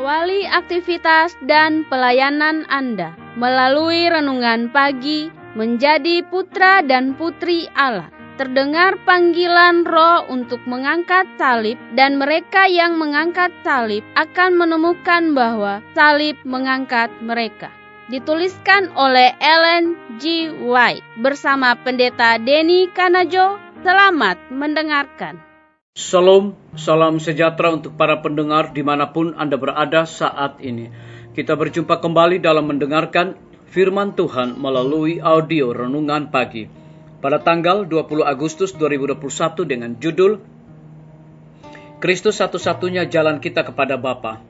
Awali aktivitas dan pelayanan Anda melalui renungan pagi menjadi putra dan putri Allah. Terdengar panggilan Roh untuk mengangkat salib, dan mereka yang mengangkat salib akan menemukan bahwa salib mengangkat mereka. Dituliskan oleh Ellen G. White bersama Pendeta Denny Kanajo. Selamat mendengarkan. Salam sejahtera untuk para pendengar dimanapun Anda berada saat ini. Kita berjumpa kembali dalam mendengarkan firman Tuhan melalui audio renungan pagi pada tanggal 20 Agustus 2021 dengan judul Kristus satu-satunya jalan kita kepada Bapa.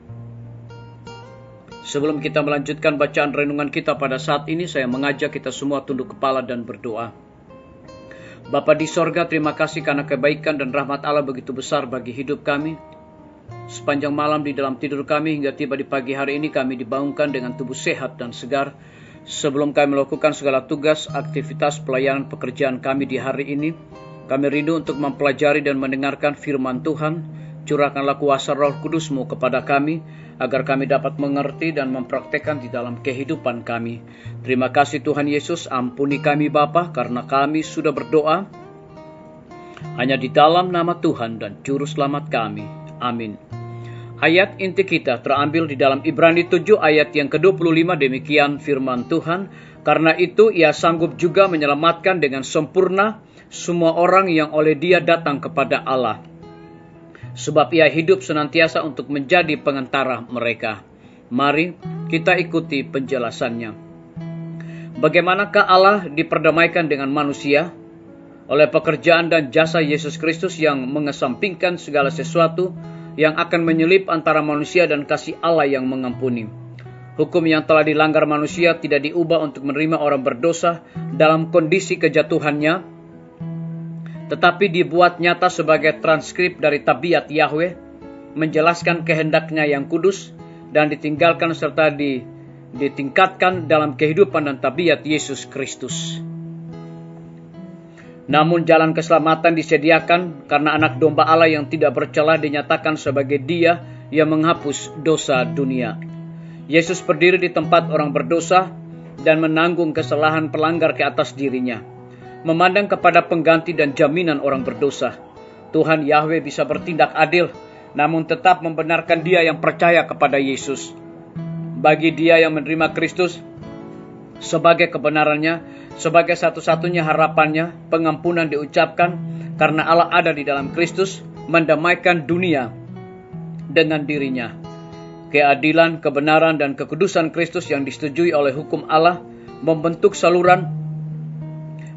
Sebelum kita melanjutkan bacaan renungan kita pada saat ini, saya mengajak kita semua tunduk kepala dan berdoa. Bapa di sorga, terima kasih karena kebaikan dan rahmat Allah begitu besar bagi hidup kami. Sepanjang malam di dalam tidur kami hingga tiba di pagi hari ini, kami dibangunkan dengan tubuh sehat dan segar. Sebelum kami melakukan segala tugas, aktivitas, pelayanan, pekerjaan kami di hari ini, kami rindu untuk mempelajari dan mendengarkan firman Tuhan. Curahkanlah kuasa Roh Kudus-Mu kepada kami, agar kami dapat mengerti dan mempraktekkan di dalam kehidupan kami. Terima kasih Tuhan Yesus, ampuni kami Bapa, karena kami sudah berdoa hanya di dalam nama Tuhan dan Juru Selamat kami. Amin. Ayat inti kita terambil di dalam Ibrani 7 ayat yang ke-25, demikian firman Tuhan. Karena itu ia sanggup juga menyelamatkan dengan sempurna semua orang yang oleh Dia datang kepada Allah. Sebab ia hidup senantiasa untuk menjadi pengantara mereka. Mari kita ikuti penjelasannya. Bagaimanakah Allah diperdamaikan dengan manusia? Oleh pekerjaan dan jasa Yesus Kristus yang mengesampingkan segala sesuatu yang akan menyelip antara manusia dan kasih Allah yang mengampuni. Hukum yang telah dilanggar manusia tidak diubah untuk menerima orang berdosa dalam kondisi kejatuhannya, tetapi dibuat nyata sebagai transkrip dari tabiat Yahweh, menjelaskan kehendaknya yang kudus, dan ditinggalkan serta ditingkatkan dalam kehidupan dan tabiat Yesus Kristus. Namun jalan keselamatan disediakan karena anak domba Allah yang tidak bercela dinyatakan sebagai Dia yang menghapus dosa dunia. Yesus berdiri di tempat orang berdosa dan menanggung kesalahan pelanggar ke atas dirinya. Memandang kepada pengganti dan jaminan orang berdosa, Tuhan Yahweh bisa bertindak adil, namun tetap membenarkan dia yang percaya kepada Yesus. Bagi dia yang menerima Kristus sebagai kebenarannya, sebagai satu-satunya harapannya, pengampunan diucapkan karena Allah ada di dalam Kristus, mendamaikan dunia dengan dirinya. Keadilan, kebenaran, dan kekudusan Kristus yang disetujui oleh hukum Allah membentuk saluran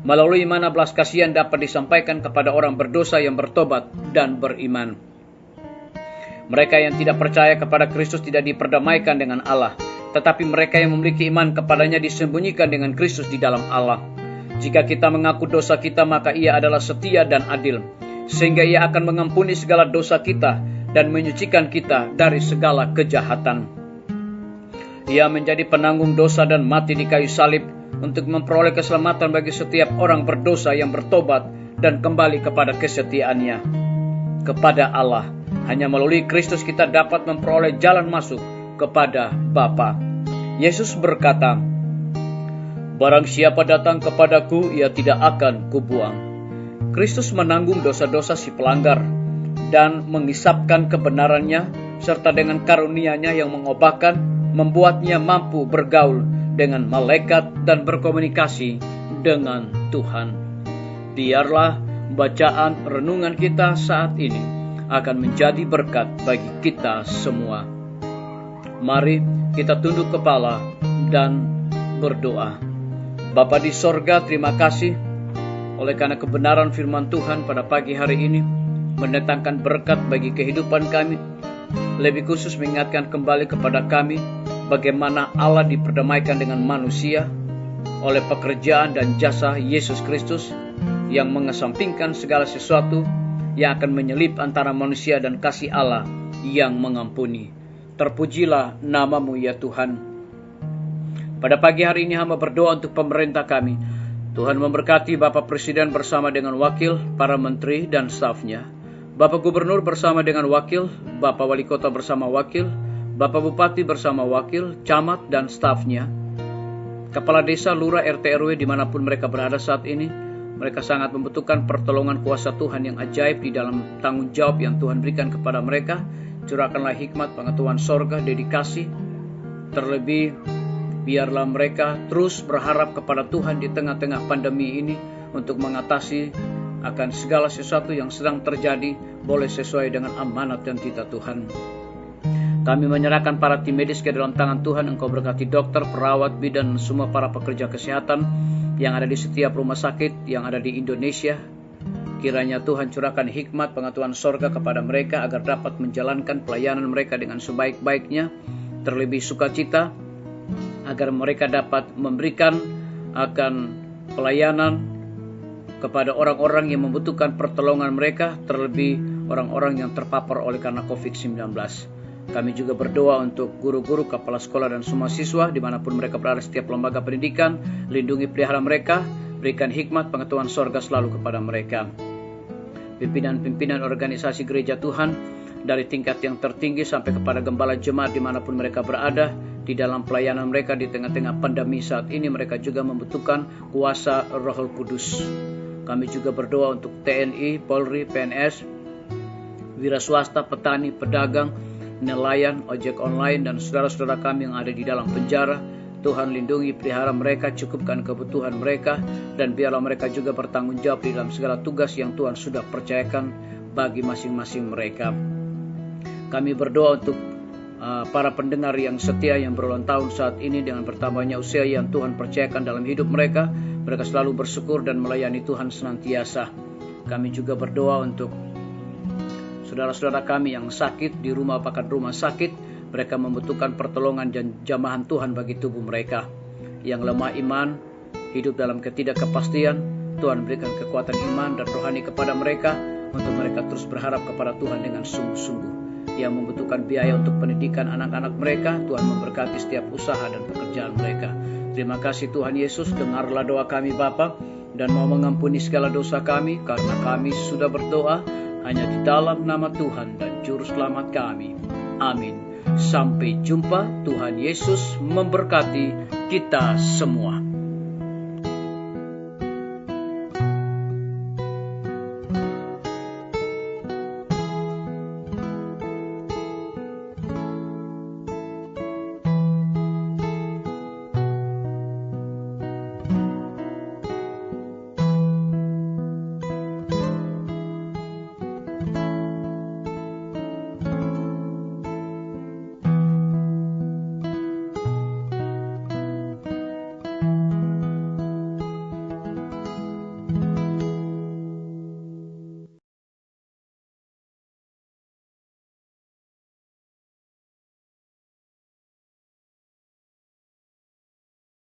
melalui mana belas kasihan dapat disampaikan kepada orang berdosa yang bertobat dan beriman. Mereka yang tidak percaya kepada Kristus tidak diperdamaikan dengan Allah, tetapi mereka yang memiliki iman kepadanya disembunyikan dengan Kristus di dalam Allah. Jika kita mengaku dosa kita, maka Ia adalah setia dan adil, sehingga Ia akan mengampuni segala dosa kita dan menyucikan kita dari segala kejahatan. Ia menjadi penanggung dosa dan mati di kayu salib untuk memperoleh keselamatan bagi setiap orang berdosa yang bertobat dan kembali kepada kesetiaannya kepada Allah. Hanya melalui Kristus kita dapat memperoleh jalan masuk kepada Bapa. Yesus berkata, "Barang siapa datang kepadaku, ia tidak akan kubuang." Kristus menanggung dosa-dosa si pelanggar dan mengisapkan kebenarannya, serta dengan karunia-Nya yang mengubahkan, membuatnya mampu bergaul dengan malaikat dan berkomunikasi dengan Tuhan. Biarlah bacaan renungan kita saat ini akan menjadi berkat bagi kita semua. Mari kita tunduk kepala dan berdoa. Bapa di sorga, terima kasih oleh karena kebenaran firman Tuhan pada pagi hari ini mendatangkan berkat bagi kehidupan kami. Lebih khusus mengingatkan kembali kepada kami bagaimana Allah diperdamaikan dengan manusia oleh pekerjaan dan jasa Yesus Kristus yang mengesampingkan segala sesuatu yang akan menyelip antara manusia dan kasih Allah yang mengampuni. Terpujilah nama-Mu ya Tuhan. Pada pagi hari ini hamba berdoa untuk pemerintah kami. Tuhan memberkati Bapak Presiden bersama dengan wakil, para menteri dan stafnya. Bapak Gubernur bersama dengan wakil, Bapak Wali Kota bersama wakil, Bapak Bupati bersama wakil, camat, dan stafnya, kepala desa, lurah, RT, RW dimanapun mereka berada saat ini, mereka sangat membutuhkan pertolongan kuasa Tuhan yang ajaib di dalam tanggung jawab yang Tuhan berikan kepada mereka. Curahkanlah hikmat, pengetahuan sorga, dedikasi. Terlebih, biarlah mereka terus berharap kepada Tuhan di tengah-tengah pandemi ini untuk mengatasi akan segala sesuatu yang sedang terjadi, boleh sesuai dengan amanat dan titah Tuhan. Kami menyerahkan para tim medis ke dalam tangan Tuhan. Engkau berkati dokter, perawat, bidan, dan semua para pekerja kesehatan yang ada di setiap rumah sakit yang ada di Indonesia. Kiranya Tuhan curahkan hikmat, pengetahuan sorga kepada mereka agar dapat menjalankan pelayanan mereka dengan sebaik-baiknya. Terlebih sukacita agar mereka dapat memberikan akan pelayanan kepada orang-orang yang membutuhkan pertolongan mereka, terlebih orang-orang yang terpapar oleh karena COVID-19. Kami juga berdoa untuk guru-guru, kepala sekolah, dan semua siswa dimanapun mereka berada setiap lembaga pendidikan. Lindungi, pelihara mereka, berikan hikmat, pengetahuan sorga selalu kepada mereka. Pimpinan-pimpinan organisasi gereja Tuhan, dari tingkat yang tertinggi sampai kepada gembala jemaat dimanapun mereka berada, di dalam pelayanan mereka di tengah-tengah pandemi saat ini, mereka juga membutuhkan kuasa Roh Kudus. Kami juga berdoa untuk TNI, Polri, PNS, wira swasta, petani, pedagang, nelayan, ojek online, dan saudara-saudara kami yang ada di dalam penjara. Tuhan lindungi, pelihara mereka, cukupkan kebutuhan mereka, dan biarlah mereka juga bertanggung jawab di dalam segala tugas yang Tuhan sudah percayakan bagi masing-masing mereka. Kami berdoa untuk para pendengar yang setia yang berulang tahun saat ini dengan bertambahnya usia yang Tuhan percayakan dalam hidup mereka. Mereka selalu bersyukur dan melayani Tuhan senantiasa. Kami juga berdoa untuk saudara-saudara kami yang sakit di rumah, bahkan rumah sakit, mereka membutuhkan pertolongan dan jamahan Tuhan bagi tubuh mereka. Yang lemah iman, hidup dalam ketidakkepastian, Tuhan berikan kekuatan iman dan rohani kepada mereka untuk mereka terus berharap kepada Tuhan dengan sungguh-sungguh. Yang membutuhkan biaya untuk pendidikan anak-anak mereka, Tuhan memberkati setiap usaha dan pekerjaan mereka. Terima kasih Tuhan Yesus, dengarlah doa kami Bapa, dan mau mengampuni segala dosa kami, karena kami sudah berdoa hanya di dalam nama Tuhan dan Juru Selamat kami. Amin. Sampai jumpa. Tuhan Yesus memberkati kita semua.